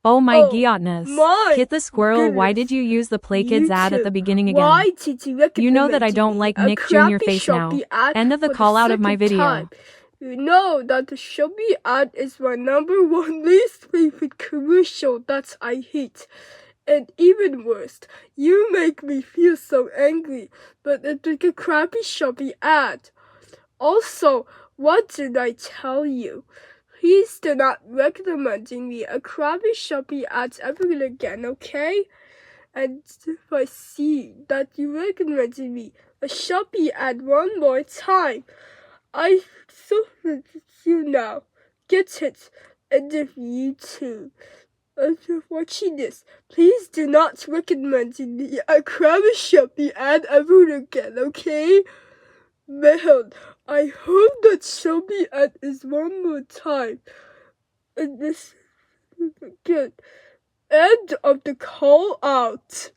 Oh my Oh goodness. my Kit the Squirrel, why goodness. did you use the Play Kids ad at the beginning again? Why did you You know that I recommend don't me like a Nick Jr. crappy face now. Shopee ad End of the for call the out of my second video. time? You know that the Shopee ad is my #1 least favorite commercial that I hate. And even worse, you make me feel so angry, but it's like a crappy Shopee ad. Also, what did I tell you? Please do not recommending me a crappy Shopee ad ever again, okay? And if I see that you recommended me a Shopee ad one more time, I suffer you now. Get it? And if you too, after watching this, please do not recommend me a crappy Shopee ad ever again, okay? Man, I hope that Shopee ad is one more time. And this is good. End of the call out.